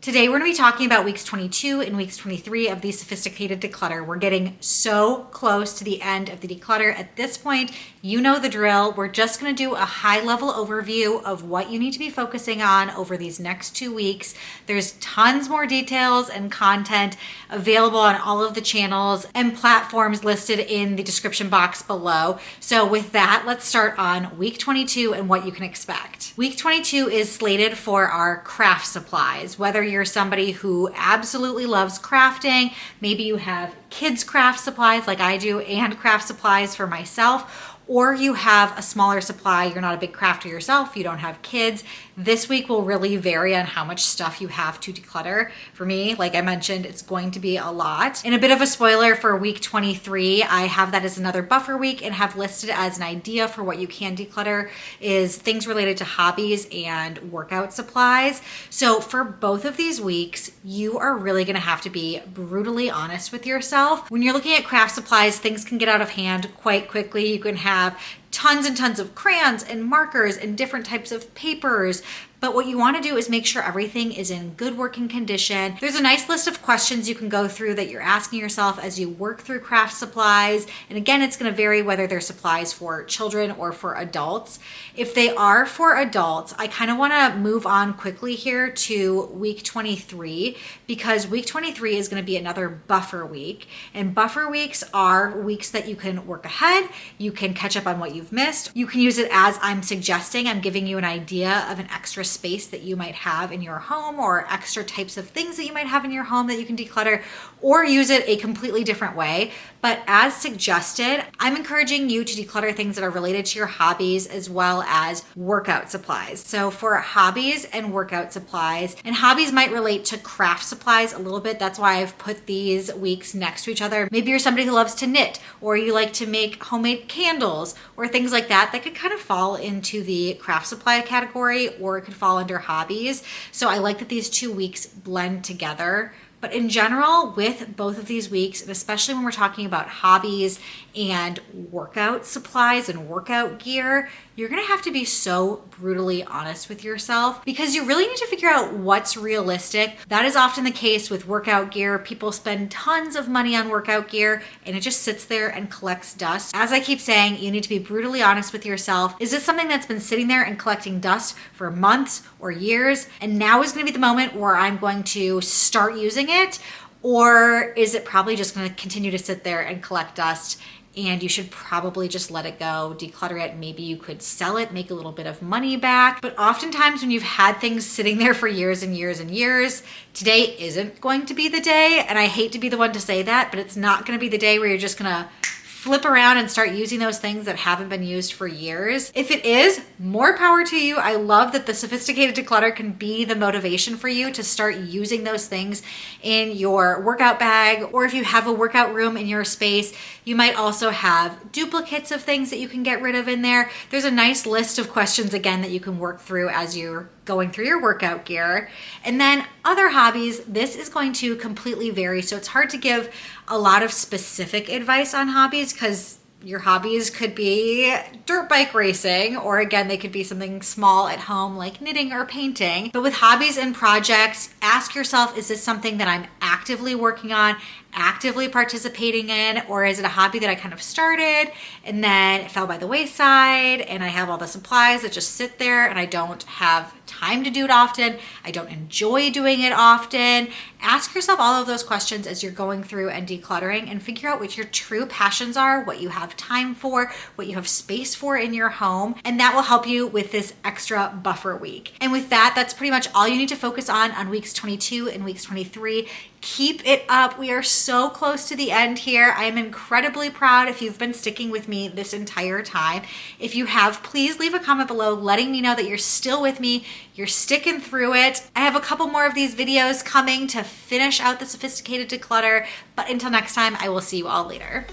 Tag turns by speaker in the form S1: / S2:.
S1: Today we're going to be talking about weeks 22 and weeks 23 of the sophisticated declutter. We're getting so close to the end of the declutter. At this point, you know the drill. We're just going to do a high-level overview of what you need to be focusing on over these next 2 weeks. There's tons more details and content available on all of the channels and platforms listed in the description box below. So with that, let's start on week 22 and what you can expect. Week 22 is slated for our craft supplies. Whether you're somebody who absolutely loves crafting, maybe you have kids craft supplies like I do and craft supplies for myself, or you have a smaller supply, you're not a big crafter yourself, you don't have kids. This week will really vary on how much stuff you have to declutter. For me, like I mentioned, it's going to be a lot. And a bit of a spoiler for week 23, I have that as another buffer week and have listed as an idea for what you can declutter is things related to hobbies and workout supplies. So for both of these weeks, you are really gonna have to be brutally honest with yourself. When you're looking at craft supplies, things can get out of hand quite quickly. You can have tons and tons of crayons and markers and different types of papers. But what you want to do is make sure everything is in good working condition. There's a nice list of questions you can go through that you're asking yourself as you work through craft supplies. And again, it's going to vary whether they're supplies for children or for adults. If they are for adults, I kind of want to move on quickly here to week 23 because week 23 is going to be another buffer week. And buffer weeks are weeks that you can work ahead. You can catch up on what you've missed. You can use it as I'm suggesting. I'm giving you an idea of an extra space that you might have in your home or extra types of things that you might have in your home that you can declutter, or use it a completely different way. But as suggested, I'm encouraging you to declutter things that are related to your hobbies as well as workout supplies. So for hobbies and workout supplies, and hobbies might relate to craft supplies a little bit. That's why I've put these weeks next to each other. Maybe you're somebody who loves to knit, or you like to make homemade candles or things like that. That could kind of fall into the craft supply category, or it could fall under hobbies. So I like that these 2 weeks blend together. But in general, with both of these weeks, and especially when we're talking about hobbies and workout supplies and workout gear, you're gonna have to be so brutally honest with yourself because you really need to figure out what's realistic. That is often the case with workout gear. People spend tons of money on workout gear and it just sits there and collects dust. As I keep saying, you need to be brutally honest with yourself. Is this something that's been sitting there and collecting dust for months or years? And now is gonna be the moment where I'm going to start using it? Or is it probably just gonna continue to sit there and collect dust and you should probably just let it go, declutter it? Maybe you could sell it, make a little bit of money back. But oftentimes when you've had things sitting there for years and years and years, today isn't going to be the day. And I hate to be the one to say that, but it's not gonna be the day where you're just gonna flip around and start using those things that haven't been used for years. If it is, more power to you. I love that the sophisticated declutter can be the motivation for you to start using those things in your workout bag, or if you have a workout room in your space, you might also have duplicates of things that you can get rid of in there. There's a nice list of questions again that you can work through as you're going through your workout gear. And then other hobbies, this is going to completely vary. So it's hard to give a lot of specific advice on hobbies because your hobbies could be dirt bike racing, or again, they could be something small at home like knitting or painting. But with hobbies and projects, ask yourself, is this something that I'm actively working on, actively participating in, or is it a hobby that I kind of started and then it fell by the wayside and I have all the supplies that just sit there and I don't have time to do it often, I don't enjoy doing it often? Ask yourself all of those questions as you're going through and decluttering and figure out what your true passions are, what you have time for, what you have space for in your home, and that will help you with this extra buffer week. And with that, that's pretty much all you need to focus on weeks 22 and weeks 23. Keep it up. We are so close to the end here. I am incredibly proud if you've been sticking with me this entire time. If you have, please leave a comment below letting me know that you're still with me, you're sticking through it. I have a couple more of these videos coming to finish out the sophisticated declutter, but until next time, I will see you all later.